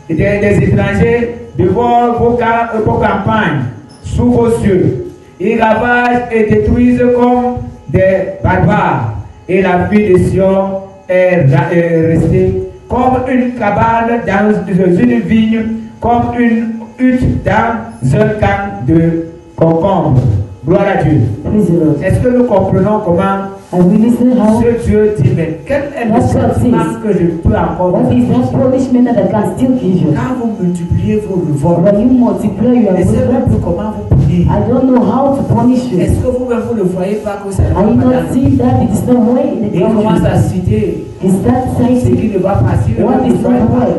Et des étrangers dévorent vos campagnes sous vos yeux. Ils ravagent et détruisent comme des barbares. Et la vie de Sion est restée comme une cabane dans une vigne, comme une hutte dans un camp de concombre. Gloire à Dieu. Praise the Lord. Est-ce que nous comprenons comment And we listen how, ce Dieu dit, mais quel est le That's what sentiment it is. que je peux encore what vous is that punishment that can still kill you? Quand vous multipliez vos revoltes, When you multiply your laissez-moi un rebellion, peu comment vous priez. I don't know how to punish you. Est-ce que vous-même vous ne voyez pas que ça ne Are you va pas not dans seeing that it is not way in the Et il commence à country? citer Is that ce citing qui ne va pas. Si vous what ne is voyez not pas, way?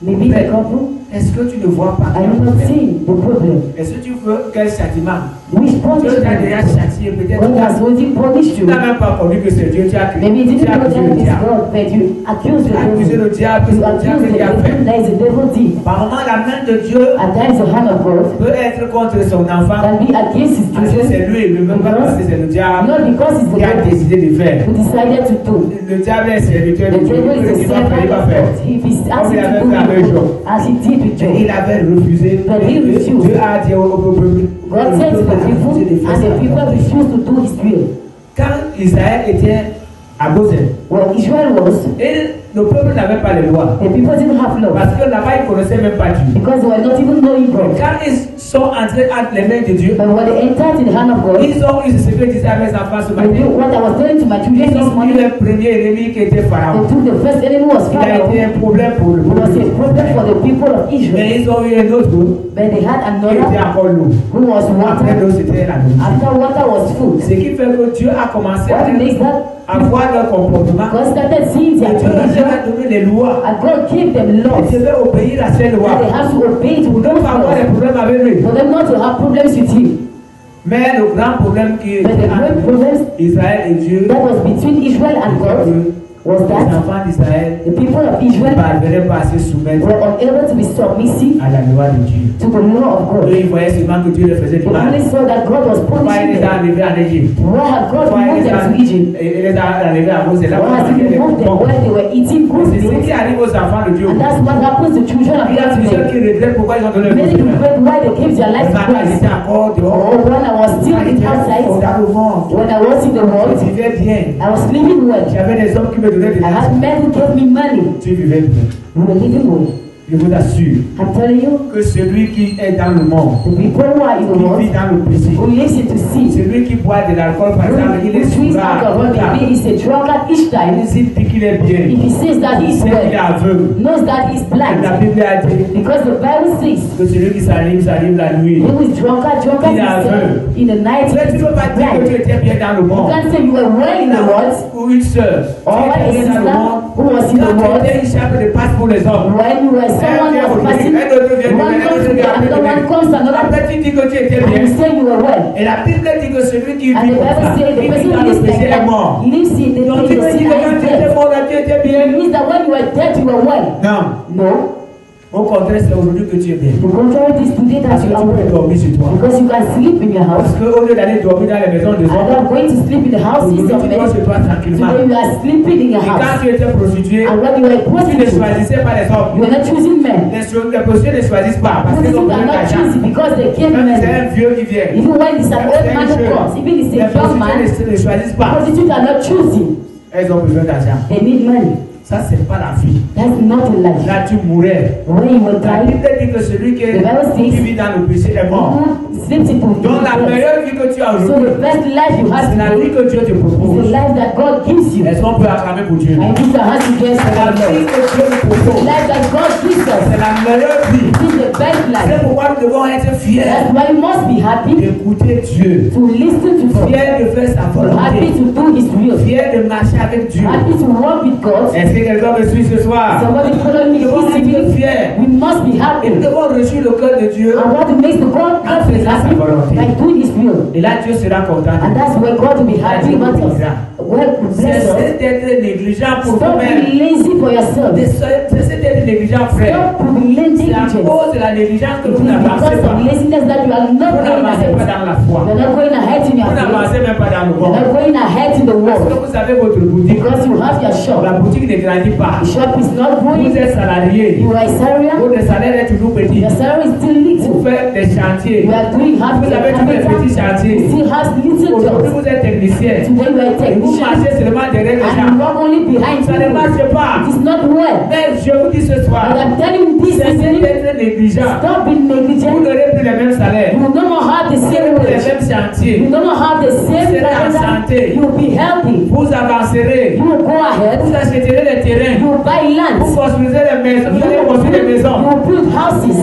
Maybe the couple? est-ce que tu ne vois pas Are qu'il y a you un not problème? seeing the problem? Est-ce que tu veux quel châtiment? Which Dieu t'a déjà punishment? châtié, peut-être God has already punished tu you. n'as même pas connu que c'est Dieu, tu as Maybe you tu didn't as know accusé that le it is diable. God, but you accuse Tu the as accusé devil. le diable, You c'est le accuse diable the qui a devil fait. that is the devil did. Par moment, la main de Dieu At times the hand of God peut être contre son enfant. can be against his Parce que children. c'est lui, il ne veut pas parce que c'est le diable Not because it's the qui a devil décidé de faire. who decided to do. Le diable est serviteur The de Dieu. devil is Il the va faire, il servant va of faire. God. If he's Comme asking il avait to do fait avec it, Job. as he did with Et il Job, avait refusé. But he refused. Dieu a dit au peuple. God said to the people, and the people refused to do his will. Quand Israël était à Gozen, When Israel was, et le peuple n'avait pas les lois. the people didn't have law Parce que là-bas, ils ne connaissaient même pas Dieu. because they were not even knowing God. Quand ils sont entrés entre les mains de Dieu, But when they entered in the hand of God, ils ont eu ce que disait à mes enfants ce they did matin. what I was telling to my children Ils this ont eu morning. le premier ennemi qui était They Pharaon. took the first enemy was Il a Pharaoh. été un problème pour le It was a peuple. problem for the people of Israel. Mais ils ont eu un autre But they had qui était another encore l'eau. who was Après water. l'eau, c'était la nourriture. After water was food. Ce qui fait que Dieu a commencé What makes that? à voir leur comportement. God started seeing Et their Dieu leur behavior, a donné les lois. and God gave them Ils laws. devaient obéir à ces lois. And they have to obey it Pour with ne those pas avoir des laws. problèmes avec lui. For them not to have problems with him. Mais le grand problème qui But était the great entre problem Israël et Dieu, that was between Israel and God was les that enfants d'Israël the people of ne Israel parvenaient pas à se soumettre were unable to be submissive à la loi de Dieu. to the law of God. Eux, ils voyaient seulement que Dieu les faisait du They mal. only saw that God was Pourquoi il punishing les a them. enlevés en Égypte? Why had God Pourquoi il moved les a them to Egypt? il les a enlevés à cause de là où Why has ils He mangeaient removed les them bons. when they were eating good C'est ce qui things? arrive aux enfants de Dieu. And that's what happens to children of Il y a God plusieurs today. qui regrettent pourquoi ils ont donné le Many Seigneur. regret why they gave their life to Quand Christ. j'étais encore dehors, Oh, when I was still quand j'étais outside, dans le monde, when I was in the world, je vivais bien. I was living well. J'avais des hommes qui me donnaient des I had argent. men who gave me money. Tu vivais bien. We were living well. Je vous assure I'm telling you, que celui qui est dans le monde, the people who are in the qui world, vit dans le péché, who lives into sin, celui qui boit de l'alcool par exemple, il who est drinks sourd. alcohol, maybe he's a drunkard each time. Il dit qu'il est bien. If he says that he Il is sait qu'il est well, aveugle. knows that he's La blind, Bible a dit because the Bible says, que celui qui s'allume la nuit. who is drunkard Il est aveugle. in the night, Mais tu ne he's peux pas dire que tu blind. étais bien dans le You monde. can't say you were well in the world, Ou une sœur. or a Qui était dans le sister monde. who was in the Quand tu world. étais une chape de passe pour les hommes. When you were someone was passing, one comes to the other, one comes to another, Après tu dis que tu étais and you bien. say you were well. Et la Bible dit que celui qui And vit the comme Bible ça, says the qui vit person dans who le lives like péché est that mort. lives in the Donc tu sin, me the dis que sinner quand is tu étais dead. mort, là, tu étais It bien. means that when you were dead, you were well. Non. No. Au contraire, c'est aujourd'hui que tu es bien. The contrary is today Parce that que you tu are peux well. dormir chez toi. Because you can sleep in your house. Parce qu'au lieu d'aller dormir dans les maisons des And autres, not going to sleep in the houses aujourd'hui of tu dors men. chez toi tranquillement. Today you are sleeping in your Et quand house. tu étais prostituée, And when you were a tu ne prostitute, choisissais pas les hommes. you are not choosing men. Les prostituées ne choisissent pas parce qu'ils ont Prostitutes besoin are not d'argent. choosing because they came Même si c'est men. un vieux qui vient, Even when it's an old man who comes, even if it's les a young man, prostituées ne choisissent pas. prostitutes are not choosing. Elles ont besoin d'argent. They need money. Ça, c'est pas la vie. That's not a life. Là, tu mourrais. When you were La dying, Bible dit que celui qui vit dans le péché est mort. who sleeps in the Donc, la meilleure vie que tu as So aujourd'hui, the best life you have c'est la vie today que Dieu te is propose. the life that God gives you. Est-ce qu'on peut acclamer pour Dieu? And put your hands together C'est for la the vie Lord. que Dieu nous The propose. life that God gives us C'est la meilleure vie. is the best C'est life. pourquoi nous devons être fiers That's why you must be happy d'écouter Dieu. to listen to God. Fiers de faire sa Happy volonté. to do His will. Fiers de marcher avec Dieu. Happy to walk with God. Est-ce que quelqu'un me suit ce soir? Somebody follow me Nous devons this être evening. fiers. We must be Et happy. nous devons réjouir le cœur de Dieu. And what makes the God En be faisant sa happy volonté. by doing His will. Et là, Dieu sera content. And that's where God will be happy about us. God will bless us. Cessez d'être négligent pour Stop vous-même. being lazy for yourself. Cessez d'être négligent, frère. Stop being lazy. C'est à cause de la négligence que It is vous n'avancez because pas. of laziness that you are Vous not going n'avancez pas ahead. dans la foi. You're not going ahead in your Vous faith. n'avancez même pas dans le You're monde. not going ahead in the Parce que world. vous avez votre boutique. Because you have your shop. La boutique ne grandit pas. The shop is not Vous growing. êtes salarié. You are a salarian. Votre salaire est toujours petit. Your salary is still Vous little. faites des chantiers. You are doing half Vous avez tous les petits chantiers. You still have little Aujourd'hui, jobs. vous êtes technicien. Today you are a Et vous technician. marchez seulement derrière les And gens. you walk only behind Ça ne people. marche pas. It is not well. Mais je vous dis ce But soir, I'm telling you this cessez evening, d'être négligent. stop being Vous negligent. n'aurez plus les mêmes salaires. You will no more have the Vous same n'aurez plus les wage. mêmes You chantiers. will no more have the same Vous serez en calendar. santé. You will be healthy. Vous avancerez. You will go ahead. Vous achèterez des terrains. You will buy Vous land. construisez des maisons. Vous allez You construire des maisons. will build houses.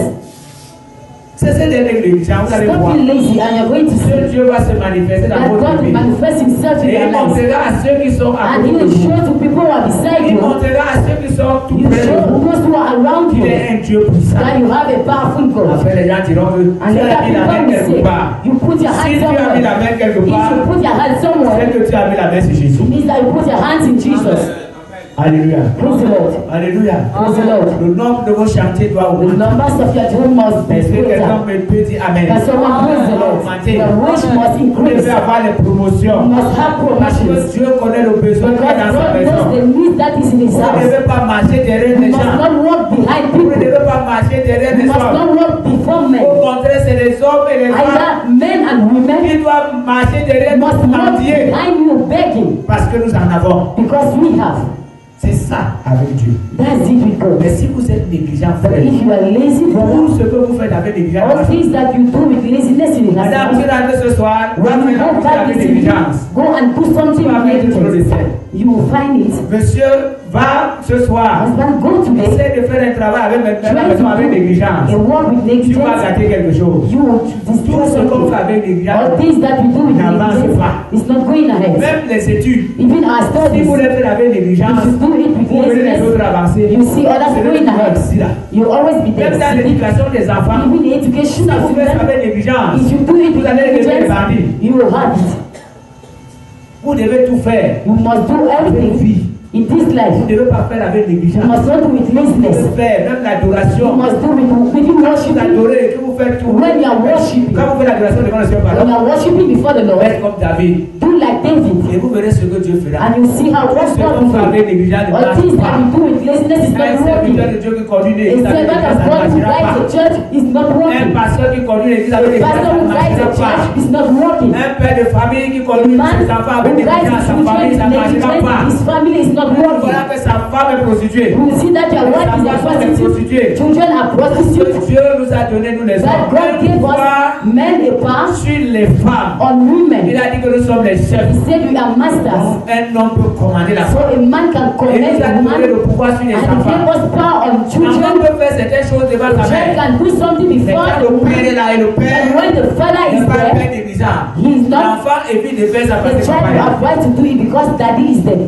Cessez d'être négligent. Vous allez Stop voir. being lazy and you're going to see Dieu va se manifester dans that votre God will vie. manifest Himself in Et your il life. montrera à ceux qui sont à And He côté de will vous. show to people who are beside Il you. montrera à ceux qui sont tout You près de show vous those who are around qu'il you est un Dieu puissant. that you have a powerful God. Après, les gens diront que And tu other as mis la main people will quelque say, part. you put your Si hands tu as mis la somewhere. main quelque If part, you put your hands c'est somewhere, que tu as mis la main sur Jésus. it means that you put your hands in Jesus. Alléluia. Praise the Lord. Alléluia. Praise the Lord. Le nombre de vos chantiers doit The augmenter. numbers of your dream must be Est-ce que quelqu'un greater. peut dire Amen? Can someone praise the Lord? Your wish must Vous increase. devez avoir les You promotions. must have Parce que promotions. Dieu connaît le besoin qu'il y a Because dans sa God knows maison. the need that is in His Vous ne house. devez pas marcher derrière You les must gens. not walk behind Vous ne people. devez pas marcher derrière You les must hommes. not walk before men. Au contraire, c'est les hommes et les femmes Either men and women qui doivent marcher derrière must nous walk mendier. behind you begging Parce que nous en avons. because we have. C'est ça avec Dieu. That's it with God. Mais si vous êtes négligent, But frère, if you are lazy, tout brother, ce que vous faites avec négligence, all things that you do with laziness in the madame, house, tu rentres ce soir, va when you faire go la back avec this evening, négligence. go and put Tu something vas in mettre trop de negligence. sel. You will find it. Monsieur, va ce soir. Husband, go today. Essaie de faire un travail avec la Try maison to avec do négligence. a work with Tu vas negligence. gâter quelque chose. You will Tout destroy ce qu'on fait something. avec négligence, All things that you do with n'avance negligence pas. is not going ahead. Même les études, Even our si studies, vous les faites avec négligence, if you do it with vous verrez les laziness, autres avancer. you see others C'est going ahead. là. You always be there. Même dans Even l'éducation des enfants, the education si of vous faites ça children, avec négligence, if you do it vous with allez devenir des negligence, bandits. you will have it. Vous devez tout faire You must do avec everything vie. in this Vous life. ne devez pas faire avec You négligence. must not do with Vous laziness. devez faire même You l'adoration. must do with even Vous worshiping. adorez, que vous faites tout. When you are worshiping, Quand vous faites l'adoration devant le Seigneur, when you pardon, are worshiping before the Lord, faites comme David. do like David, Et vous verrez ce que Dieu fera. and you see how Tout what ce God qu'on fait will do. avec négligence ne All marche things that pas. you do with laziness is Un not working. serviteur de Dieu qui conduit A l'église avec servant négligence, of ça ne God who marchera guides pas. the church is not Un working. pasteur qui conduit l'église A avec négligence, pastor ça who ne guides the marchera church pas. is not working. Un père de famille qui A conduit man ses enfants avec who guides négligence, his sa children famille, with ça ne marchera pas. negligence, his family is not working. Voilà que sa femme est prostituée. You will see that your wife is a prostitute. Children are prostitutes. Dieu nous a donné, nous les That hommes, God gave un pouvoir us men a power sur les femmes. on Il women. a dit que nous sommes les chefs. maître. He said you are masters. Donc, un homme peut commander la So femme. a man can Et command il a a woman, donné le pouvoir sur les and he gave enfants. us power on L'enfant children. peut faire certaines choses devant The sa child mère. can do something Mais before quand the le woman. père est là et le And père when the father is n'est pas un there, père négligent, he is not. l'enfant évite de faire sa The partie child will have right to do it because daddy is there.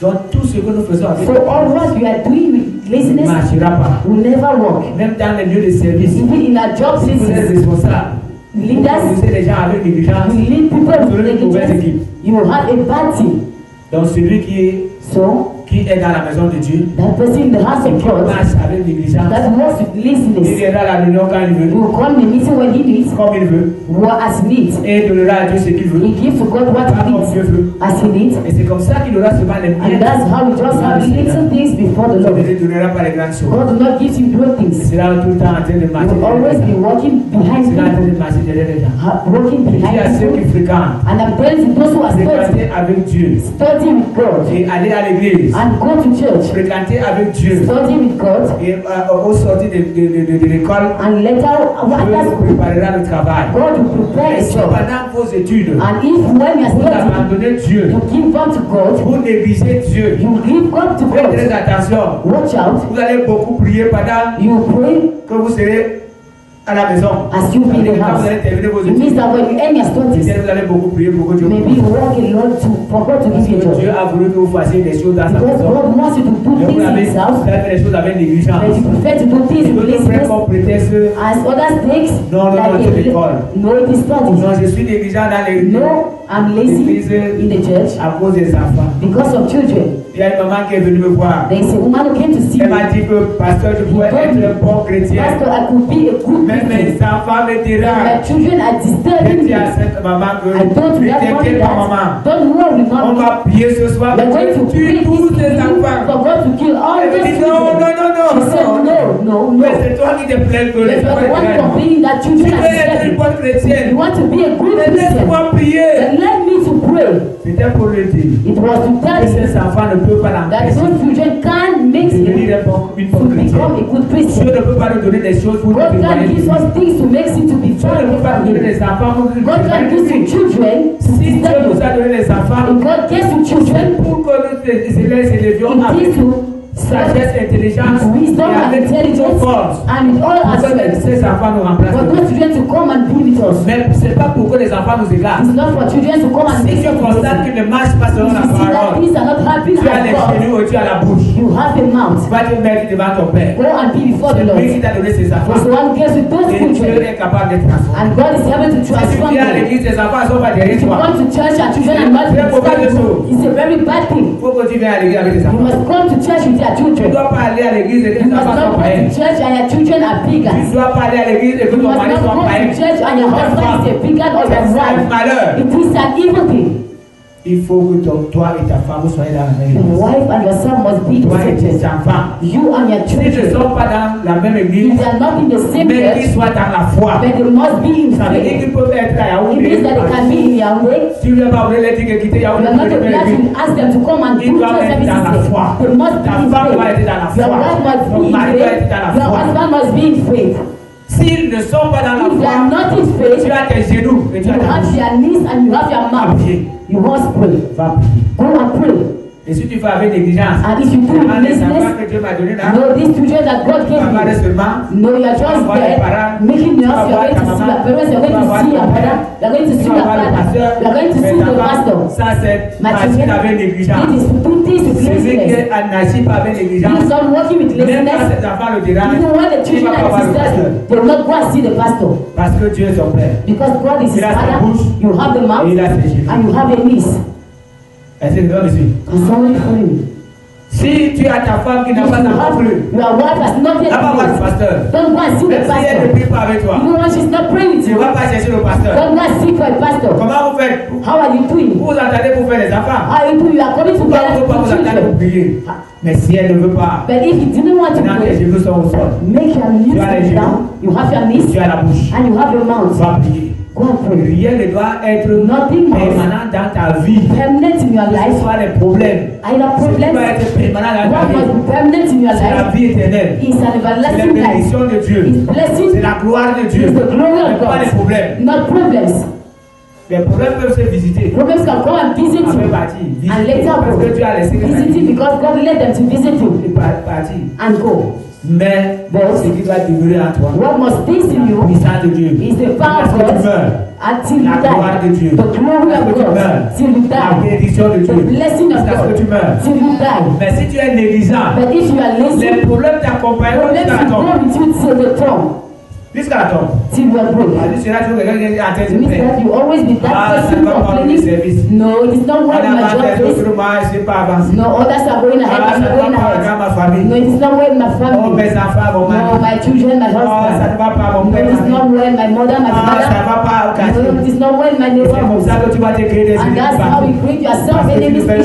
Donc tout ce que nous faisons avec So all what you are doing with ne laziness marchera pas. will never work. Même dans les lieux de service, Even in our job si vous êtes places, responsable, vous leaders, conduisez les gens avec négligence, you lead people vous with serez une mauvaise negligence, équipe. you will have a bad team. Donc celui So qui est dans la maison de Dieu, that person in the house et of qui God marche avec négligence, that works with il laziness, viendra à la réunion quand il he veut, will come the meeting when he needs, comme il veut, or as he needs. et donnera à Dieu ce qu'il veut, He gives to God what pas he comme Dieu needs, veut. as he needs. Et c'est comme ça qu'il aura seulement les And biens. that's how we just have little things before the Il Lord. ne donnera pas les grandes choses. God will not give him great Il things. sera tout le temps en train de He marcher will derrière always les be gens. walking Il behind sera en train people, de marcher derrière les gens. walking Il dit à behind ceux qui people. fréquentent, And I'm telling you, those who are fréquenter avec Dieu study with God et aller à l'église, and go to church, fréquenter avec Dieu study with God, et au sortir de l'école, and later after Dieu school, préparera le travail. God will prepare Et a si job. pendant vos études, And if when you are vous studying, abandonnez Dieu, you give up to God, vous négligez Dieu, you give up to faites God. très attention. Watch out. Vous allez beaucoup prier pendant You pray que vous serez à la maison. as you Ça veut be dire in que the quand vous house. allez terminer vos It means études, that when you end your studies, peut-être vous allez beaucoup prier pour que Dieu vous maybe you work a lot for God to Parce give you que a Dieu job. a voulu que vous fassiez des choses dans sa Because maison. God wants you to do Mais vous things in avez His house, fait des choses avec but négligence. you prefer to do things Et with d'autres prennent laziness comme prétexte, as others takes Non, c'est l'école. no, it is studies. non, je suis négligent dans les No, I'm lazy in the church à cause des enfants. because of children. Il y a une maman qui est venue me voir. There is a woman who came to see Elle me. m'a dit que, pasteur, je pourrais être un bon chrétien. Pastor, I could be a good Mais mes Christian. enfants me My dérangent. children are Je disturbing dis me. à cette maman que I told ne you that mommy t'inquiète pas, maman. that don't worry, On mommy. va prier ce soir. We're going to Tu pray tous this tes evening enfants. for God to kill all Elle me those dit non, children. non, non, non. She said no. Mais c'est toi qui te plains que But les you're enfants the one te complaining that Tu children veux are être une disturbing. bonne chrétienne. You want to be a good Mais Christian. laisse-moi prier. But let me to pray. C'était pour le dire. It was to tell Que you ces enfants ne peuvent pas that l'empêcher those children can't make de you devenir une bonne to become chrétienne. a good Dieu Christian. ne peut pas nous donner des choses pour nous God can éloigner de give lui. us things to make you to be Dieu ne peut pas nous donner far. des enfants pour nous God can éloigner give de you lui. children to Si Dieu disturb nous you. a donné des enfants, If God gives you children, pour que nous élevions it avec is to sagesse, intelligence wisdom et and avec toute intelligence force. and with all Pour que aspects. ces enfants nous remplacent. For those children to come and be with us. Mais ce n'est pas pour que les enfants nous égarent. It's not for children to come and Si make tu us to constates listen. qu'ils ne marchent pas selon la If you see that parole, things are not happening tu as les as God, genoux et tu as la bouche. you have a mouth. Tu vas te mettre devant ton Père. Go and be before the C'est lui Lord. qui t'a donné ces Was the enfants. one who gives with those Et Dieu children. est capable d'être transformé. And God is able to Si tu transform viens à them. l'église, tes enfants ne sont pas derrière If you toi. come to church and children are not C'est mauvais de tout. it's a very bad thing. Il faut que tu viennes à l'église avec tes You enfants. must come to church with your Tu ne children. dois pas aller à l'église et que You tes must enfants not sont go to païens. church and your children are Tu pagans. ne dois pas aller à l'église et que You ton must mari not soit go païen. to church and your husband is a pagan or your C'est un wife. malheur. It is an evil thing. Il faut que toi et ta femme soyez dans la même Your église. wife and your son must be in Toi the et same tes church. enfants. You and your S'ils ne children. sont pas dans la même If église, they are not in the same mais qu'ils church, soient dans la foi. but they must be in Ça veut dire faith. qu'ils peuvent être à It Yaoundé. means that they can be in Yahweh. Tu ne vas pas ouvrir les tickets quitter You Yaoundé are not pour venir à obliged l'église. to ask them to come and do Ils doivent church être dans la services. foi. They must be Ta in femme doit faith. être dans la Your foi. wife must Ton be in mari doit faith. être dans la Your foi. husband must be in faith. S'ils ne sont pas dans la If they are foi, not in faith, tu as tes genoux et tu you as ta have bouche. your knees and you have your Va mouth. prier. You must pray. Va prier. Go and pray. Et si tu fais avec négligence, And if you do vraiment, les laziness, enfants que Dieu m'a donné là, know these children that God tu gave vas avoir des you. seulement. No, you are just there making noise. You are going to see your parents. You are going to see your brother. You are going to see your father. You are going to see the pastor. Ça, c'est My marcher children, avec négligence. it is to do things with Celui qui laziness. n'agit pas avec If négligence, some working with même quand laziness, cet enfant le dérangent, even when the il children va pas are voir le pasteur. disturbed, they will not go and see the pastor. Parce que Dieu est son Père. Because God is his Il a sa father. bouche. You have the Et mouth il a ses genoux. and you have a knees. Est-ce que vous me suivez? And somebody follow me. Si tu as ta femme qui If n'a you pas have, d'enfant plus, your wife has not yet n'a pas voir le been. pasteur. Don't go and see the Même si elle ne pastor. prie pas avec toi, Even when she's not praying with tu ne you, vas pas chercher le pasteur. don't go and seek for a pastor. Comment vous faites? How are you doing? Vous vous entendez pour faire les enfants. How you do? You are coming Pourquoi together vous ne pouvez pas to vous entendre pour children. prier? Mais si elle ne veut pas, But if you didn't want to maintenant tes pray, genoux sont au sol. make your knees Tu as les down. You have your Tu knees as la bouche. and you have your mouth. Va prier. Go and pray. Rien ne doit être Nothing must permanent dans ta vie. permanent in your Que ce life. soit les problèmes. Either Ce qui problems, doit être permanent dans ta what must vie. be permanent in your C'est la life vie éternelle. is an C'est la everlasting life. bénédiction de Dieu. Is blessing, C'est la gloire de Dieu. is the glory Mais of pas les God, problèmes. not problems. Les problèmes peuvent se visiter. Problems can come and visit Ça fait you. partie. And Visiter. later Parce que tu as laissé que ça visit you visite. because God let them to visit you C'est parti. and go. Mais ce qui va demeurer en toi, What must this in la you puissance de Dieu. is the power of Parce que tu God meurs. until you La gloire de die. Dieu. The glory Parce of que tu God meurs. till you La die. bénédiction de The Dieu. blessing of Parce que God tu meurs. till you die. Mais si tu es négligent, But if you are lazy, les problèmes t'accompagneront problems jusqu'à la will tombe. go with you till the tomb, Jusqu'à la tombe. till you are broke. Tu seras toujours quelqu'un qui est en train It de means plaindre. that you always be that Ah, ça person ne va pas avoir de service. complaining. No, it is not On what a my pas job fait is. d'autres mois, je ne sais pas avancer. No, others are going ahead. Ah, I'm ça ne va going pas ahead. dans ma famille. No, it is not well my Oh, family. mes enfants, mon No, mari. my children, my Oh, ça ne husband. va pas mon No, père. it is not well my mother, my Ah, ça ne father. va pas au No, quartier. it is not well my C'est comme neighborhood. ça que tu vas te créer des And ennemis that's how partout. you create yourself Parce que tu ne enemies fais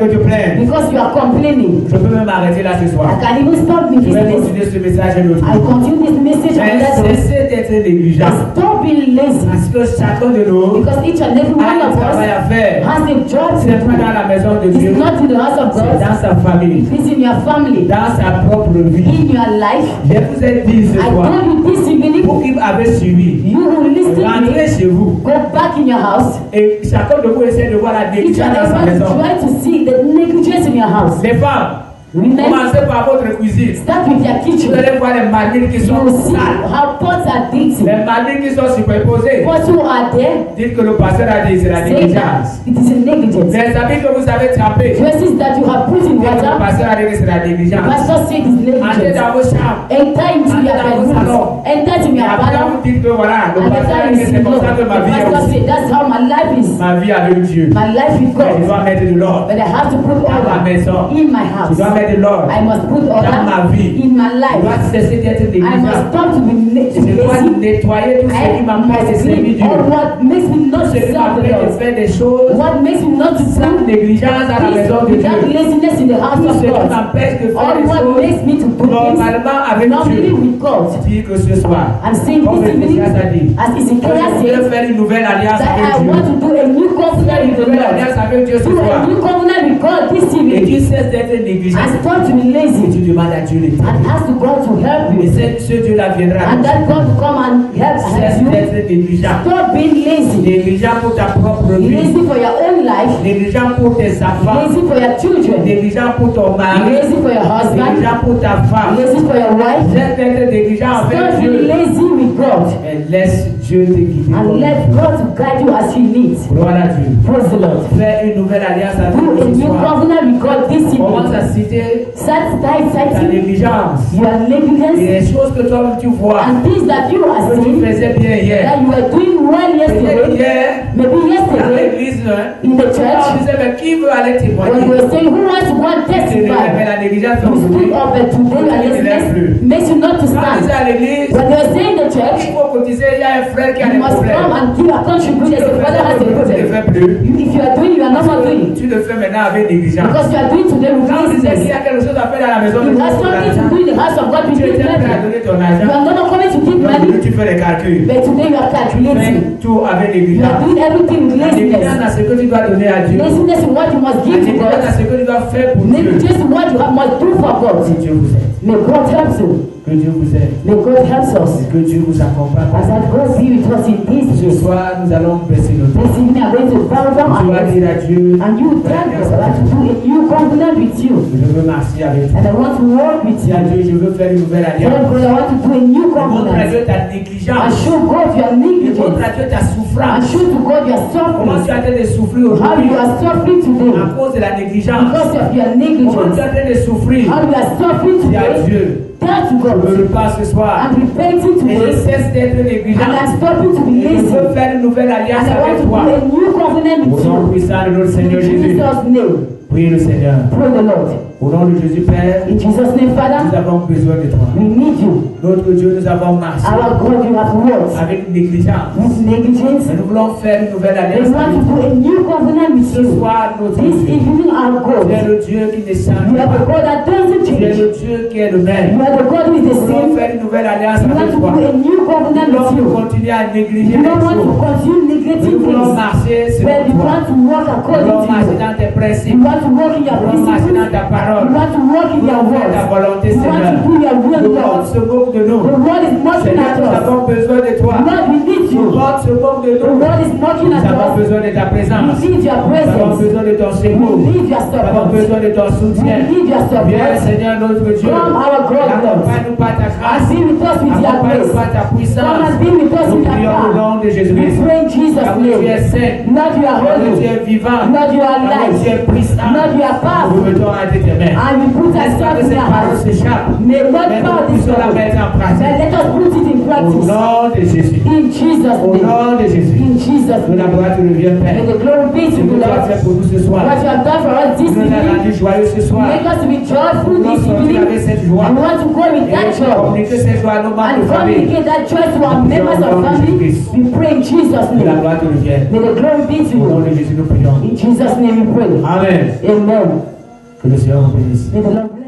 que tu plains. because you are complaining. Je peux même m'arrêter là ce I soir. can even stop me Je this vais place. continuer ce message un autre I jour. continue this message Mais another day. cessez d'être négligent. Stop being lazy Parce que chacun de nous because each and every a one un of travail us à faire. has a job to Ce n'est pas do. dans la maison de Dieu. It's not in the house of C'est God. dans sa famille. It's in your family, Dans sa propre vie. in your life. Je vous ai dit ce I soir. told you this evening, Vous qui avez suivi, you will listen to rentrez me, chez vous. go back in your house. Et chacun de vous essaie de voir la Each négligence and dans sa everyone maison. try to see the negligence in your house. Les femmes, Women, commencez par votre cuisine. start with your Vous kitchen. allez voir les marmines qui You sont will see sales. how pots are dating. Les marmines qui sont superposées. Pots who are there, Dites que le pasteur a dit c'est la say négligence. that it is a negligence. Les habits que vous avez trempés. Dresses that you have put in Dites que le water, pasteur a dit que c'est la négligence. pastor said is Entrez negligence. dans vos chambres. Enter into your bedroom. Enter to Et your après parlor. vous dites que voilà, le And pasteur a later dit you que see, c'est no, comme the ça que ma vie est pastor aussi. said that's how my life is. Ma vie avec Dieu. My life with Je God. dois mettre de l'ordre But I have to put dans ma order maison. in my Je house. dois mettre de l'ordre I must put dans ma order vie. in my Je life. dois cesser d'être I must négligent. stop to be Je dois lazy. nettoyer tout ce qui I m'empêche de must servir clean Dieu. all what makes me not Ce to qui serve the m'empêche de Lord. faire des choses What makes me not to sans do négligence à la this maison de without Dieu. laziness in the house Tout of ce qui God. m'empêche de faire All des what choses makes me to do normalement avec this normally Dieu. with God. Dis que ce soir, I'm saying comme this evening, Ecclésiaste a dit, as Ezekiel je said, veux faire une nouvelle alliance that avec I want Dieu. to do a new covenant with the Une nouvelle Lord. alliance avec Dieu ce Do a soir. new covenant with God this Et evening. tu cesses d'être négligent. And stop to be Et lazy tu demandes à Dieu and l'éternel. ask to God to help Et you. ce Dieu-là viendra. And that God will come and help Cesse you. d'être négligent. Stop being lazy. Négligent pour ta propre vie. Lazy for your own life. Négligent pour tes enfants. Lazy for your children. Négligent pour ton mari. Lazy for your husband. Négligent pour ta femme. Lazy for your wife. Cesse d'être négligent Stop envers being Dieu. lazy with God. Et laisse Dieu te guider. And let God to guide you as He needs. Gloire à Dieu. Praise the Lord. Fais une nouvelle alliance avec Do a Dieu ce new soir. covenant with God this Commence evening. à citer Start ta citing négligence. your Et negligence les choses que toi tu vois, and things that you are que tu seeing faisais bien hier. that you were doing well Peut-être yesterday, hier, maybe dans yesterday l'église, hein, in the on church, disait, mais qui veut aller when témoigner? you were saying who wants to go and Mais testify, la négligence you aujourd'hui. stood up but today your laziness makes you not to Quand on stand. disait à l'église, When they were saying in the il church, faut cotiser, il y a un frère qui a you des must come problèmes. and give a contribution. Tu Say, le Father has a fais, tu ne le problem. fais plus. If you are doing, you are not more doing. Tu le fais maintenant avec négligence. Because you are doing today with Quand on disait qu'il y laziness. a quelque chose à faire dans la maison de You Dieu, have pour something to l'argent, do in the house of God with tu étais prêt à money. donner ton You argent. are not coming to give money, Donc, tu fais les calculs. but today you are calculating. Fais tout avec You are négligence. doing everything with La négligence laziness. à ce que tu dois donner à Dieu. Laziness is what you must La give to négligence à God. ce que tu dois faire pour Dieu. Negligence is what you must do for God. Que Dieu vous aide. May God help you. Que Dieu vous aide. May God help Et us. que Dieu vous accompagne. As that God be with us in this Ce day. soir, nous allons baisser nos têtes. This evening I'm going to bow down Tu vas our heads. dire à Dieu, And you tell God that to do a new covenant with you. je veux marcher avec toi. And I want to walk with Dis you. à Dieu, je veux faire une nouvelle Tell alliance. God I want to do a new Montre à covenant. Dieu ta And négligence. show God your Et montre negligence. à Dieu ta And souffrance. show to God your Comment tu suffering. es en train de souffrir How aujourd'hui you are suffering today. à cause de la négligence. Because of your Comment tu negligence. es en train de souffrir? How you are suffering Dis à today. Dieu, Tell to je God. me repars ce soir. I'm repenting Et je today. cesse d'être And négligent. I'm stopping to be Et je lazy. veux faire une nouvelle And alliance I want avec to do toi. a new covenant Au with nom you. puissant de notre In Seigneur Jésus. Jesus' name. Priez le Seigneur. Pray the Lord. Au nom de Jésus Père, In Jesus' name, nous Father, avons besoin de toi. we need you. Notre Dieu, nous avons marché Our God, you have worked avec négligence. with negligence. Mais nous voulons faire une nouvelle We alliance want avec to toi. do a new covenant with Ce you. soir, notre This Dieu, evening, our tu es God, le Dieu qui ne change you are the pas. God that doesn't Tu es change. le Dieu qui est le You même. are the God who is the Nous voulons same. faire une nouvelle alliance You want avec to toi. do a new Nous covenant with voulons you. continuer à négliger You les don't want to choses. continue Nous neglecting voulons things, marcher but selon you toi. want to walk Nous according voulons to marcher you. dans tes You want principes. You want to walk in your Pour marcher principles. dans ta parole. You want to walk in your Pour faire ta words. volonté, You want Seigneur. to do your will, Le monde Lord. se moque de nous. The world is knocking Seigneur, at nous us. avons besoin de toi. Lord, we need Le you. monde se moque de The nous. world is knocking Nous at avons us. besoin de ta présence. We need your Nous avons presence. besoin de ton secours. We need your Nous avons support. besoin de ton We soutien. need your Viens, support. Seigneur notre Dieu. Come, our God, Lord. Accompagne-nous par ta And grâce. be with us with your Accompagne-nous grace. par ta Come puissance. and be with us Nous with your prions au power. nom de We Jésus-Christ. pray in Jesus' Car tu es name. saint. Lord, you are Car tu holy. es vivant. Lord, you are Car tu light. es puissant. Lord, you are Nous powerful. mettons à tes mains. And we put Laisse pas ourselves que in cette your parole hands. s'échappe. May not Mais power nous this puissions la word. mettre en But pratique. let us put it in Au practice. nom de Jésus. In Jesus' Au name. nom de Jésus. In Jesus' Que la name. gloire te revienne, May Père. the glory be to Ce you, que tu as Lord. fait pour nous ce soir. What you have done for us Tu this nous as evening. rendu joyeux ce soir. Make us to be joyful Nous this sortir evening. avec cette joie. And we want to go with that Et joy. communiquer cette joie à nos membres And de famille. communicate that joy to our members of family. We pray in Jesus' Que la name. gloire te revienne. May the glory be to Au nom you. de Jésus, nous prions. In Jesus' name we pray. Amen. Amen. Que le Seigneur vous bénisse. May the Lord bless you.